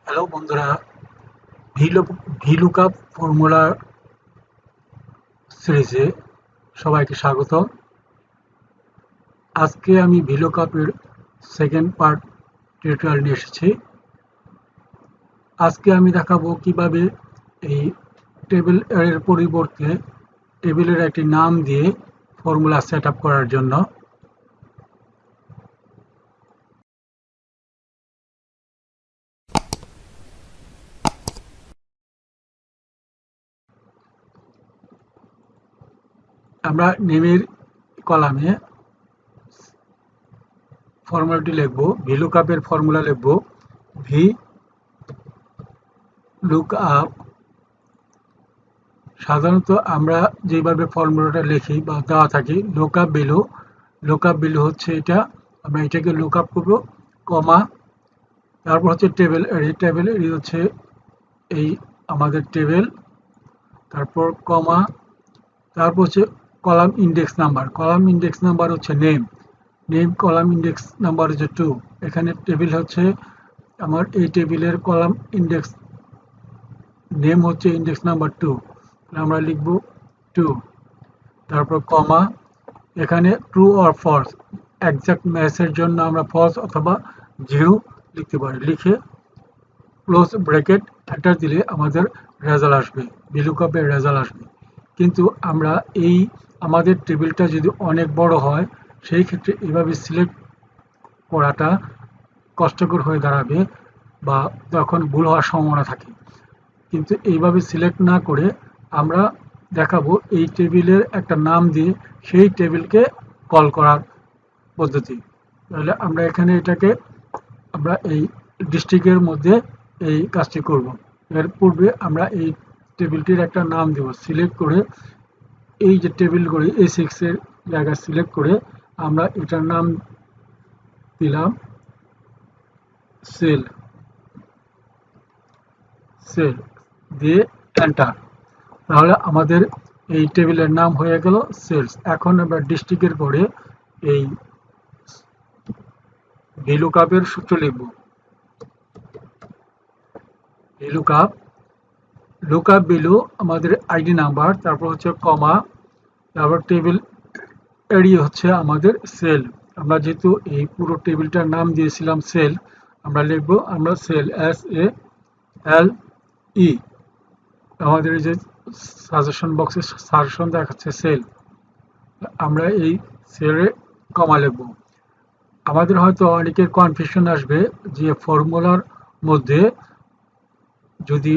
Hello বন্ধুরা, VLOOKUP formula সিরিজে সবাইকে স্বাগত। আজকে আমি ভিলুকাপের সেকেন্ড পার্ট টিউটোরিয়াল নিয়ে এসেছি। আজকে আমি দেখাবো কিভাবে এই টেবিল এর পরিবর্তে টেবিলের একটি নাম দিয়ে ফর্মুলা সেট আপ করার জন্য। আমরা নেমের কলামে ফর্মুলাটি লিখব, ভিলুকাপের ফর্মুলা লিখব ভি লুক আপ। সাধারণত আমরা যেভাবে ফর্মুলাটা লিখি বা দেওয়া থাকি লুকআপ ভ্যালু হচ্ছে এটা, আমরা এটাকে লুকআপ করব, কমা, তারপর হচ্ছে টেবিল এরি হচ্ছে এই আমাদের টেবিল, তারপর কমা, তারপর হচ্ছে কলাম ইন্ডেক্স নাম্বার হচ্ছে নেম কলাম ইন্ডেক্স নাম্বার হচ্ছে 2। এখানে টেবিল হচ্ছে আমার এই টেবিলের কলাম ইন্ডেক্স নেম হচ্ছে ইন্ডেক্স নাম্বার 2, আমরা লিখব 2, তারপর কমা, এখানে ট্রু অর ফলস, এক্সাক্ট ম্যাচের জন্য আমরা ফলস অথবা 0 লিখতে পারি। লিখে ক্লোজ ব্র্যাকেট এন্টার দিলে আমাদের রেজাল্ট আসবে, ভিলুকাপের রেজাল্ট আসবে। কিন্তু আমরা আমাদের টেবিলটা যদি অনেক বড় হয়, সেই ক্ষেত্রে এভাবে সিলেক্ট করাটা কষ্টকর হয়ে দাঁড়াবে বা তখন ভুল হওয়ার সম্ভাবনা থাকে। কিন্তু এইভাবে সিলেক্ট না করে আমরা দেখাবো এই টেবিলের একটা নাম দিয়ে সেই টেবিলকে কল করার পদ্ধতি। তাহলে আমরা এখানে এটাকে আমরা এই ডিস্ট্রিক্টের মধ্যে এই কাজটি করব। এর পূর্বে আমরা এই টেবিলটির একটা নাম দেব। সিলেক্ট করে এই যে টেবিল করে A6 এর জায়গা সিলেক্ট করে আমরা এটার নাম দিলাম সেল দিয়ে এন্টার। তাহলে আমাদের এই টেবিলের নাম হয়ে গেল সেলস। এখন আমরা ডিস্ট্রিক্টের পরে এই ভিলুকাপের সূত্র লিখব। লুকআপ ভ্যালু আমাদের আইডি নাম্বার, তারপর হচ্ছে কমা, তারপর টেবিল এরিয়া হচ্ছে আমাদের সেল। আমরা যেহেতু এই পুরো টেবিলটার নাম দিয়েছিলাম সেল, আমরা লিখব আমরা সেল SALE। আমাদের এই যে সাজেশন বক্সে সাজেশন দেখাচ্ছে সেল, আমরা এই সেলে কমা লিখব। আমাদের হয়তো অনেকের কনফিউশন আসবে যে ফর্মুলার মধ্যে যদি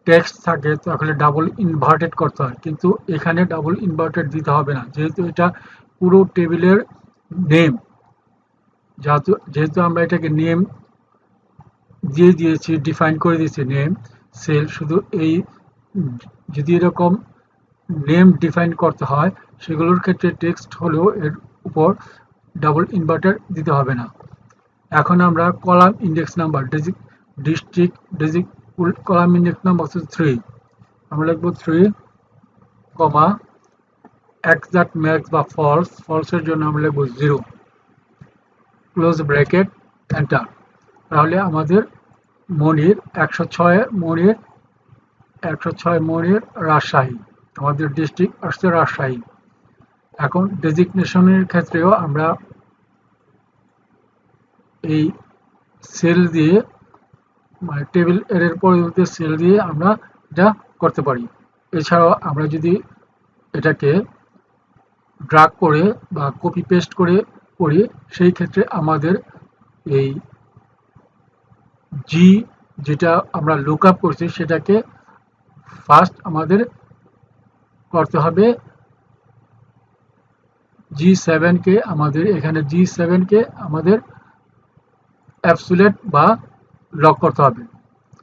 টেক্সট থাকে তাহলে ডাবল ইনভার্টেড করতে হয়, কিন্তু এখানে ডাবল ইনভার্টেড দিতে হবে না, যেহেতু এটা পুরো টেবিলের নেম। যেহেতু আমরা এটাকে নেম দিয়ে দিয়েছি, ডিফাইন করে দিয়েছি নেম সেল, শুধু এই যদি এরকম নেম ডিফাইন করতে হয় সেগুলোর ক্ষেত্রে টেক্সট হলেও এর উপর ডাবল ইনভার্টার দিতে হবে না। এখন আমরা column index number district column index number হচ্ছে 3, আমরা লিখব 3, কমা, এক্সাক্ট ম্যাচ বা ফলসের জন্য আমরা লিখব 0, ক্লোজ ব্র্যাকেট এন্টার। তাহলে আমাদের মনির 106 মনির রাজশাহী, আমাদের ডিস্ট্রিক্ট আসছে রাজশাহী। এখন ডেজিগনেশনের ক্ষেত্রেও আমরা এই সেল দিয়ে, মানে টেবিল এর পরিবর্তে সেল দিয়ে আমরা এটা করতে পারি। এছাড়াও আমরা যদি এটাকে ড্রাগ করে বা কপি পেস্ট করে করি, সেই ক্ষেত্রে আমাদের এই জি যেটা আমরা লুকআপ করছি সেটাকে ফার্স্ট আমাদের করতে হবে G7 কে, আমাদের এখানে G7 কে আমাদের অ্যাবসুলেট বা লক করতে হবে।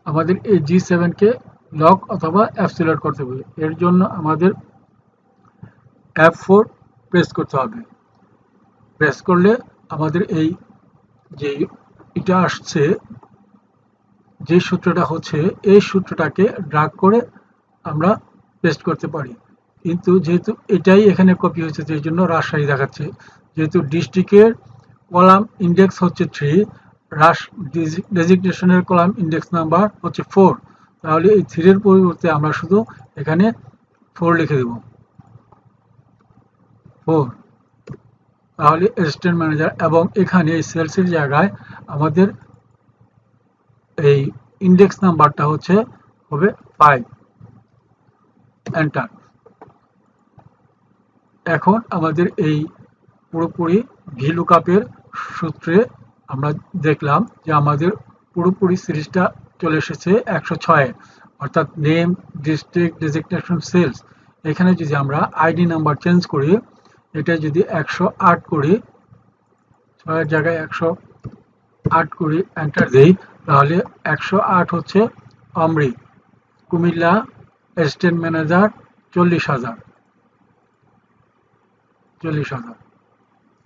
আমাদের এই G7 কে লক অথবা অ্যাবসুলেট করতে হবে। এর জন্য আমাদের F4 প্রেস করতে হবে। প্রেস করলে আমাদের এই যে এটা আসছে, যে সূত্রটা হচ্ছে, এই সূত্রটাকে ড্রাগ করে আমরা পেস্ট করতে পারি। কিন্তু যেহেতু এটাই এখানে কপি হয়েছে, সেই জন্য রাজশাহী দেখাচ্ছে। যেহেতু ডিস্ট্রিক্টের কলাম ইন্ডেক্স হচ্ছে 3, হ্রাস ডেজিগনেশনের কলাম ইন্ডেক্স নাম্বার হচ্ছে 4, তাহলে এই 3 এর পরিবর্তে আমরা শুধু এখানে 4 লিখে দেব, 4। তাহলে অ্যাসিস্ট্যান্ট ম্যানেজার, এবং এখানে এই সেলসের জায়গায় আমাদের এই ইন্ডেক্স নাম্বারটা হবে 5, এন্টার। এখন আমাদের এই পুরোপুরি ভিলুকাপের সূত্রে আমরা দেখলাম যে আমাদের পুরোপুরি সিরিজটা চলে এসেছে 106-এ, অর্থাৎ নেম, ডিস্ট্রিক্ট, ডেজিগনেশন, সেলস। এখানে যদি আমরা আইডি নাম্বার চেঞ্জ করি, এটা যদি 108 করি, 6-এর জায়গায় 108 করি, এন্টার দিই, তাহলে 108 হচ্ছে অমৃত, কুমিল্লা, অ্যাসিস্ট্যান্ট ম্যানেজার 40,000।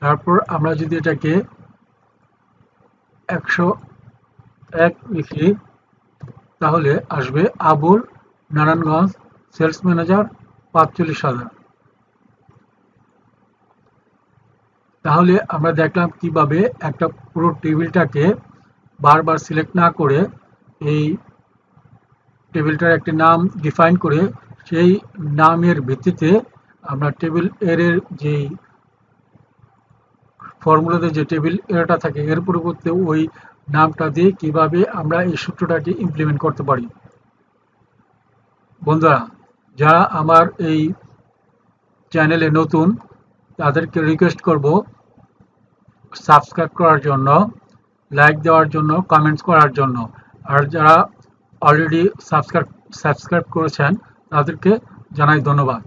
তারপর আমরা যদি এটাকে 101 লিখি, তাহলে আসবে আবুল, নারায়ণগঞ্জ, সেলস ম্যানেজার 45,000। তাহলে আমরা দেখলাম কিভাবে একটা পুরো টেবিলটাকে বারবার সিলেক্ট না করে এই টেবিলটার একটি নাম ডিফাইন করে সেই নামের ভিত্তিতে আমরা টেবিল এর যেই ফর্মুলাতে যে টেবিল এরটা থাকে এর পরিবর্তে ওই নামটা দিয়ে কিভাবে আমরা এই সূত্রটাকে ইমপ্লিমেন্ট করতে পারি। বন্ধুরা, যারা আমার এই চ্যানেলে নতুন, তাদেরকে রিকোয়েস্ট করব সাবস্ক্রাইব করার জন্য, লাইক দেওয়ার জন্য, কমেন্টস করার জন্য। আর যারা অলরেডি সাবস্ক্রাইব করেছেন তাদেরকে জানাই ধন্যবাদ।